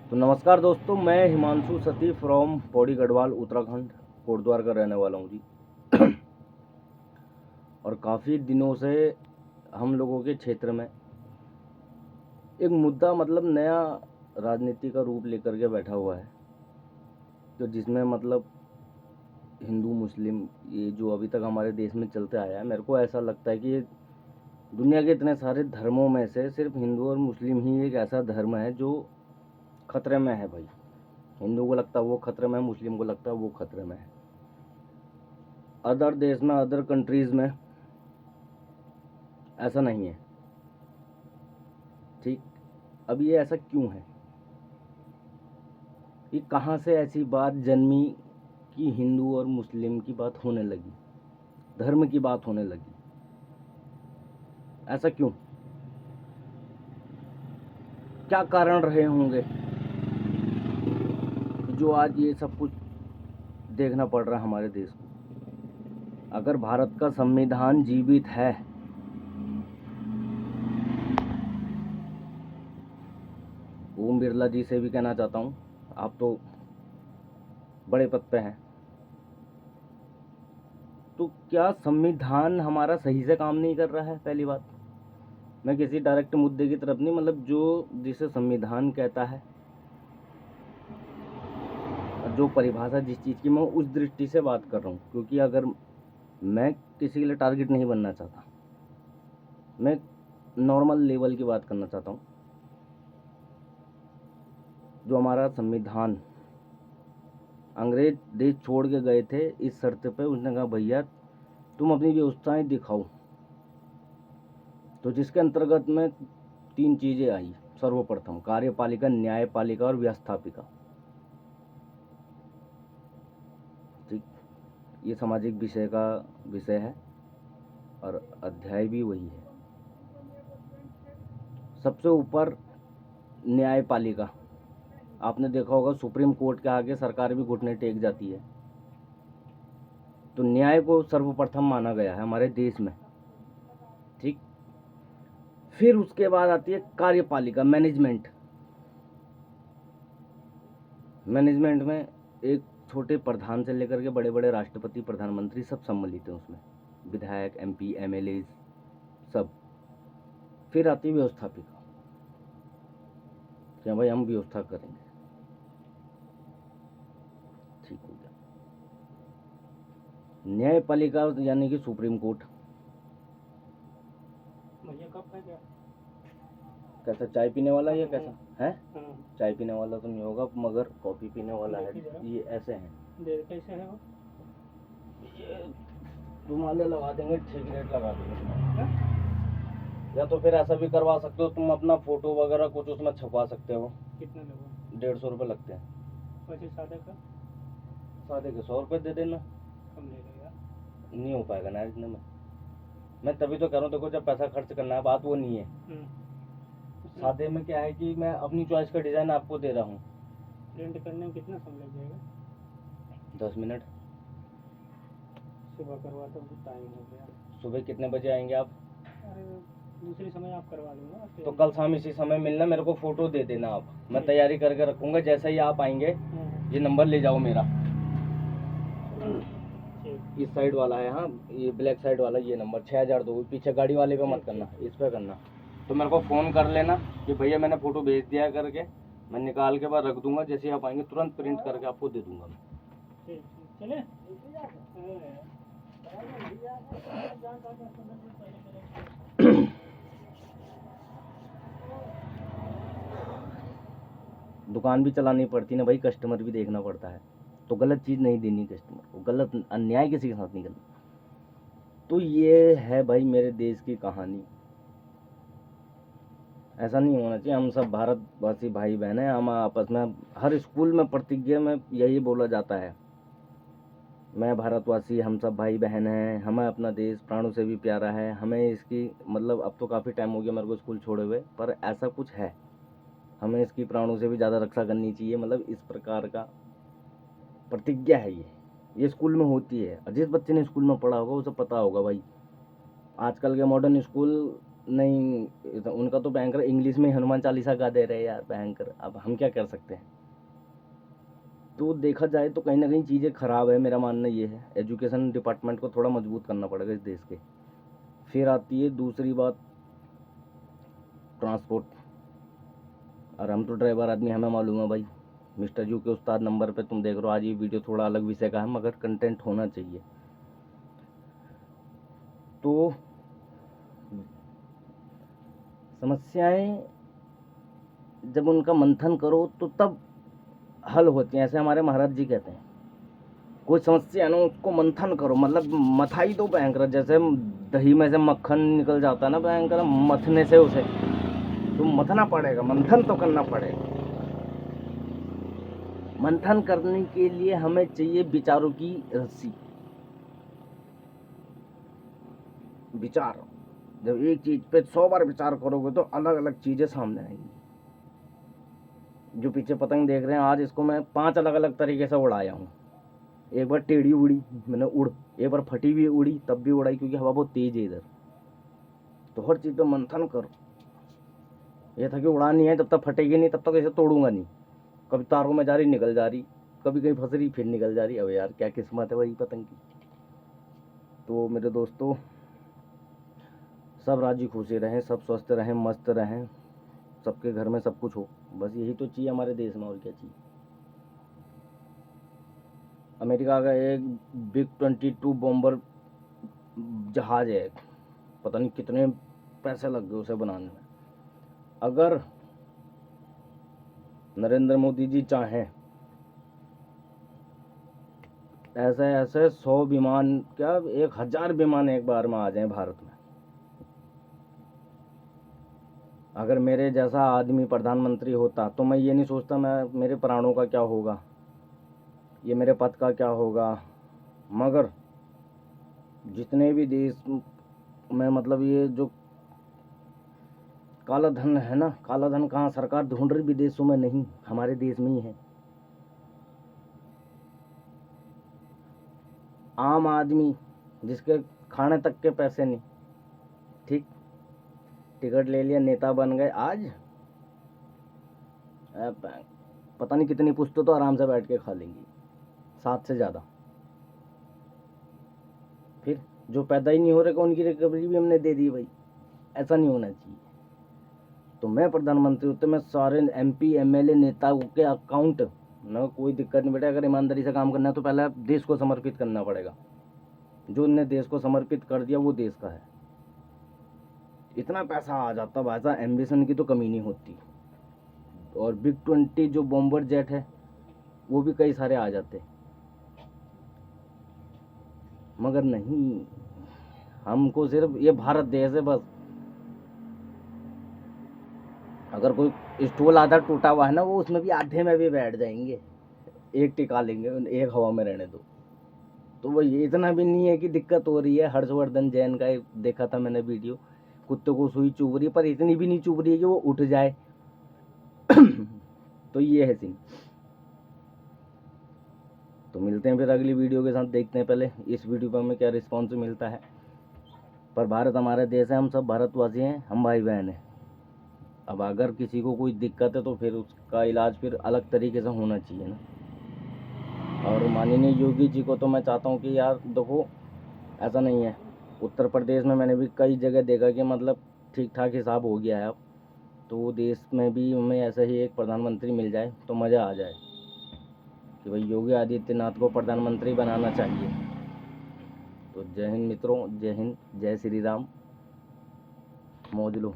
तो नमस्कार दोस्तों, मैं हिमांशु सती फ्रॉम पौड़ी गढ़वाल उत्तराखंड कोटद्वार का रहने वाला हूँ जी। और काफ़ी दिनों से हम लोगों के क्षेत्र में एक मुद्दा मतलब नया राजनीति का रूप लेकर के बैठा हुआ है, तो जिसमें मतलब हिंदू मुस्लिम ये जो अभी तक हमारे देश में चलते आया है, मेरे को ऐसा लगता है कि ये दुनिया के इतने सारे धर्मों में से सिर्फ हिंदू और मुस्लिम ही एक ऐसा धर्म है जो खतरे में है भाई। हिंदू को लगता है वो खतरे में है, मुस्लिम को लगता है वो खतरे में है। अदर देश में, अदर कंट्रीज़ में ऐसा नहीं है। ठीक, अब ये ऐसा क्यों है? ये कहाँ से ऐसी बात जन्मी कि हिंदू और मुस्लिम की बात होने लगी, धर्म की बात होने लगी? ऐसा क्यों? क्या कारण रहे होंगे जो आज ये सब कुछ देखना पड़ रहा है हमारे देश को? अगर भारत का संविधान जीवित है, ओम बिरला जी से भी कहना चाहता हूँ, आप तो बड़े पद पे हैं, तो क्या संविधान हमारा सही से काम नहीं कर रहा है? पहली बात, मैं किसी डायरेक्ट मुद्दे की तरफ नहीं, मतलब जो जिसे संविधान कहता है और जो परिभाषा जिस चीज़ की, मैं उस दृष्टि से बात कर रहा हूँ। क्योंकि अगर मैं किसी के लिए टारगेट नहीं बनना चाहता, मैं नॉर्मल लेवल की बात करना चाहता हूँ। जो हमारा संविधान अंग्रेज देश छोड़ के गए थे इस शर्त पे, उसने कहा भैया तुम अपनी व्यवस्थाएं दिखाओ, तो जिसके अंतर्गत में 3 चीज़ें आई। सर्वप्रथम कार्यपालिका, न्यायपालिका और व्यवस्थापिका। ठीक, ये सामाजिक विषय का विषय है और अध्याय भी वही है। सबसे ऊपर न्यायपालिका, आपने देखा होगा सुप्रीम कोर्ट के आगे सरकार भी घुटने टेक जाती है, तो न्याय को सर्वप्रथम माना गया है हमारे देश में। ठीक, फिर उसके बाद आती है कार्यपालिका, मैनेजमेंट। मैनेजमेंट में एक छोटे प्रधान से लेकर के बड़े बड़े राष्ट्रपति, प्रधानमंत्री सब सम्मिलित हैं उसमें, विधायक, एमपी, एमएलए सब। फिर आती है व्यवस्थापिका, क्या भाई हम व्यवस्था करेंगे, ठीक हो गया। न्यायपालिका यानी कि सुप्रीम कोर्ट। भैया कब है क्या? कैसा, चाय पीने वाला है या कैसा है? हाँ, चाय पीने वाला तो नहीं होगा, मगर कॉफ़ी पीने वाला है। देखिए जरा। ये ऐसे हैं, दे कैसे है वो? ये तुम्हारे लगा देंगे, ठीक रेट लगा देंगे। हाँ? या तो फिर ऐसा भी करवा सकते हो, तुम अपना फोटो वगैरह कुछ उसमें छपवा सकते हो। कितना लोगों? 150 रुपये लगते हैं। वैसे सादा का सादे के 100 रुपये दे देना। कम ले लो यार। नहीं हो पाएगा ना इतने में। मैं तभी तो कह रहा हूँ, देखो जब पैसा खर्च करना है, बात वो नहीं है। सादे में क्या है कि मैं अपनी चॉइस का डिज़ाइन आपको दे रहा हूँ। प्रिंट करने में कितना समय लग जाएगा? 10 मिनट। सुबह करवाता हूँ तो टाइम हो गया। सुबह कितने बजे आएंगे आप? अरे दूसरी समय आप करवा लूँगा तो कल शाम इसी समय मिलना, मेरे को फ़ोटो दे देना आप, मैं तैयारी करके रखूँगा। जैसे ही आप आएंगे, ये नंबर ले जाओ मेरा, इस साइड वाला है, हाँ ये ब्लैक साइड वाला, ये नंबर 6000 दो, पीछे गाड़ी वाले पे मत करना, इस पे करना। तो मेरे को फ़ोन कर लेना कि भैया मैंने फ़ोटो भेज दिया करके, मैं निकाल के बाद रख दूंगा। जैसे ही आप आएंगे तुरंत प्रिंट करके आपको दे दूंगा मैं। चले। दुकान भी चलानी पड़ती ना भाई, कस्टमर भी देखना पड़ता है, तो गलत चीज़ नहीं देनी कस्टमर को, गलत अन्याय किसी के साथ नहीं करना। तो ये है भाई मेरे देश की कहानी। ऐसा नहीं होना चाहिए। हम सब भारतवासी भाई बहन हैं, हम आपस में हर स्कूल में प्रतिज्ञा में यही बोला जाता है, मैं भारतवासी, हम सब भाई बहन हैं, हमें अपना देश प्राणों से भी प्यारा है, हमें इसकी मतलब अब तो काफ़ी टाइम हो गया मेरे को स्कूल छोड़े हुए, पर ऐसा कुछ है, हमें इसकी प्राणों से भी ज़्यादा रक्षा करनी चाहिए, मतलब इस प्रकार का प्रतिज्ञा है ये स्कूल में होती है। और जिस बच्चे ने स्कूल में पढ़ा होगा उसे पता होगा भाई, आजकल के मॉडर्न स्कूल नहीं तो उनका तो भयंकर इंग्लिश में हनुमान चालीसा गा दे रहे हैं यार, भयंकर। अब हम क्या कर सकते हैं। तो देखा जाए तो कहीं ना कहीं चीज़ें ख़राब है, मेरा मानना ये है। एजुकेशन डिपार्टमेंट को थोड़ा मजबूत करना पड़ेगा इस देश के। फिर आती है दूसरी बात, ट्रांसपोर्ट। और हम तो ड्राइवर आदमी, हमें मालूम है भाई। मिस्टर जू के उस्ताद नंबर पे तुम देख रहे हो। आज ये वीडियो थोड़ा अलग विषय का है, मगर कंटेंट होना चाहिए। तो समस्याएं जब उनका मंथन करो तो तब हल होती हैं। ऐसे हमारे महाराज जी कहते हैं, कोई समस्या है ना उसको मंथन करो, मतलब मथाई दो भयंकर। जैसे दही में से मक्खन निकल जाता है ना भयंकर, मथने से उसे तो मथना पड़ेगा, मंथन तो करना पड़ेगा। मंथन करने के लिए हमें चाहिए विचारों की रस्सी। विचार, जब एक चीज पे 100 बार विचार करोगे तो अलग अलग चीजें सामने आएंगी। जो पीछे पतंग देख रहे हैं, आज इसको मैं 5 अलग अलग तरीके से उड़ाया हूँ। एक बार टेढ़ी उड़ी मैंने उड़, एक बार फटी भी उड़ी तब भी उड़ाई, क्योंकि हवा बहुत तेज है इधर। तो हर चीज़ पे मंथन करो। ये था कि उड़ानी है, जब तक फटेगी नहीं तब तक इसे तोड़ूंगा नहीं। कभी तारों में जा रही निकल जा रही, कभी कहीं फंस रही फिर निकल जा रही। अब यार क्या किस्मत है वही पतंग की। तो मेरे दोस्तों, सब राजी खुशी रहें, सब स्वस्थ रहें, मस्त रहें, सबके घर में सब कुछ हो। बस यही तो चाहिए हमारे देश में, और क्या चाहिए। अमेरिका का एक बिग 22 बॉम्बर जहाज है, पता नहीं कितने पैसे लग गए उसे बनाने में। अगर नरेंद्र मोदी जी चाहें, ऐसे ऐसे 100 विमान, क्या 1000 विमान एक बार में आ जाएं भारत में। अगर मेरे जैसा आदमी प्रधानमंत्री होता तो मैं ये नहीं सोचता मैं मेरे प्राणों का क्या होगा, ये मेरे पद का क्या होगा। मगर जितने भी देश में, मतलब ये जो काला धन है ना, काला धन कहाँ सरकार ढूंढ रही, विदेशों में नहीं, हमारे देश में ही है। आम आदमी जिसके खाने तक के पैसे नहीं, ठीक, टिकट ले लिया, नेता बन गए। आज पता नहीं कितनी पुश्तों तो आराम से बैठ के खा लेंगी, 7 से ज़्यादा। फिर जो पैदा ही नहीं हो रहे उनकी रिकवरी भी हमने दे दी भाई। ऐसा नहीं होना चाहिए। तो मैं प्रधानमंत्री होते मैं सारे MP MLA नेताओं के अकाउंट ना, कोई दिक्कत नहीं बेटा। अगर ईमानदारी से काम करना है तो पहले देश को समर्पित करना पड़ेगा। जो उनने देश को समर्पित कर दिया वो देश का है। इतना पैसा आ जाता भाई साहब, एम्बिशन की तो कमी नहीं होती। और बिग 20 जो बॉम्बर जेट है वो भी कई सारे आ जाते, मगर नहीं, हमको सिर्फ ये भारत देश है बस। अगर कोई स्टूल आधा टूटा हुआ है ना, वो उसमें भी आधे में भी बैठ जाएंगे, एक टिका लेंगे, एक हवा में रहने दो। तो वो ये इतना भी नहीं है कि दिक्कत हो रही है। हर्षवर्धन जैन का एक देखा था मैंने वीडियो, कुत्ते को सुई चुभ रही है, पर इतनी भी नहीं चुभ रही है कि वो उठ जाए। तो ये है सीन। तो मिलते हैं फिर अगली वीडियो के साथ, देखते हैं पहले इस वीडियो पर हमें क्या रिस्पॉन्स मिलता है। पर भारत हमारा देश है, हम सब भारतवासी हैं, हम भाई बहन हैं। अब अगर किसी को कोई दिक्कत है तो फिर उसका इलाज फिर अलग तरीके से होना चाहिए ना। और माननीय योगी जी को तो मैं चाहता हूँ कि यार देखो, ऐसा नहीं है। उत्तर प्रदेश में मैंने भी कई जगह देखा कि मतलब ठीक ठाक हिसाब हो गया है अब। तो देश में भी हमें ऐसा ही एक प्रधानमंत्री मिल जाए तो मज़ा आ जाए कि भाई योगी आदित्यनाथ को प्रधानमंत्री बनाना चाहिए। तो जय हिंद मित्रों, जय हिंद, जय श्री राम, मौज लो।